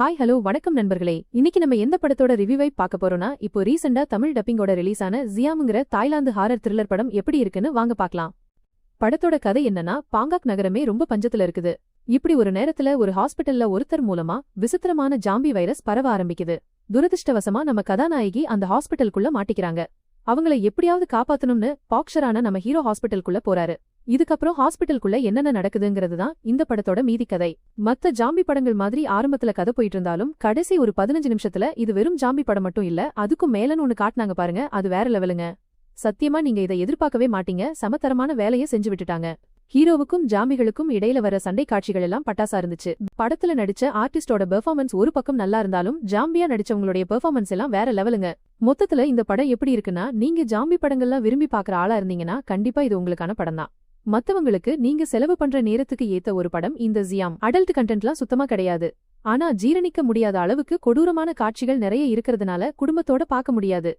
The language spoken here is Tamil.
ஹாய் ஹலோ வணக்கம் நண்பர்களே. இன்னைக்கு நம்ம எந்த படத்தோட ரிவ்யூவை பார்க்க போறோம்னா, இப்போ ரீசெண்டா தமிழ் டப்பிங்கோட ரிலீஸ் ஆன ஜியாம்ங்கிற தாய்லாந்து ஹாரர் த்ரில்லர் படம் எப்படி இருக்குன்னு வாங்க பார்க்கலாம். படத்தோட கதை என்னன்னா, பாங்காக் நகரமே ரொம்ப பஞ்சத்துல இருக்குது. இப்படி ஒரு நேரத்துல ஒரு ஹாஸ்பிடல்ல ஒருத்தர் மூலமா விசித்திரமான ஜாம்பி வைரஸ் பரவ ஆரம்பிக்குது. துரதிருஷ்டவசமா நம்ம கதாநாயகி அந்த ஹாஸ்பிடலுக்குள்ள மாட்டிக்கிறாங்க. அவங்கள எப்படியாவது காப்பாத்தணும்னு பாக்ஷரான நம்ம ஹீரோ ஹாஸ்பிடலுக்குள்ள போறாரு. இதுக்கப்புறம் ஹாஸ்பிடலுக்குள்ள என்னென்ன நடக்குதுங்கிறது தான் இந்த படத்தோட மீதி கதை. மத்த ஜாம்பி படங்கள் மாதிரி ஆரம்பத்துல கதை போயிட்டு இருந்தாலும் கடைசி ஒரு 15 நிமிஷத்துல இது வெறும் ஜாம்பி படம் மட்டும் இல்ல, அதுக்கும் மேலன்னு ஒன்னு காட்டினாங்க பாருங்க, அது வேற லெவலுங்க. சத்தியமா நீங்க இதை எதிர்பார்க்கவே மாட்டீங்க. சமத்தரமான வேலையை செஞ்சு விட்டுட்டாங்க. ஹீரோவுக்கும் ஜாம்பிகளுக்கும் இடையில வர சண்டை காட்சிகள் எல்லாம் பட்டாசா இருந்துச்சு. படத்துல நடிச்ச ஆர்டிஸ்டோட பெர்ஃபார்மன்ஸ் ஒரு பக்கம் நல்லா இருந்தாலும் ஜாம்பியா நடிச்சவங்களுடைய பெர்ஃபார்மன்ஸ் எல்லாம் வேற லெவலுங்க. மொத்தத்துல இந்த படம் எப்படி இருக்குன்னா, நீங்க ஜாம்பி படங்கள்லாம் விரும்பி பாக்குற ஆளா இருந்தீங்கன்னா கண்டிப்பா இது உங்களுக்கான படம் தான். மத்தவங்களுக்கு நீங்க செலவு பண்ற நேரத்துக்கு ஏத்த ஒரு படம் இந்த ஜியாம். அடல்ட் கண்டென்ட்லாம் சுத்தமா கிடையாது. ஆனா ஜீரணிக்க முடியாத அளவுக்கு கொடூரமான காட்சிகள் நிறைய இருக்கிறதுனால குடும்பத்தோட பார்க்க முடியாது.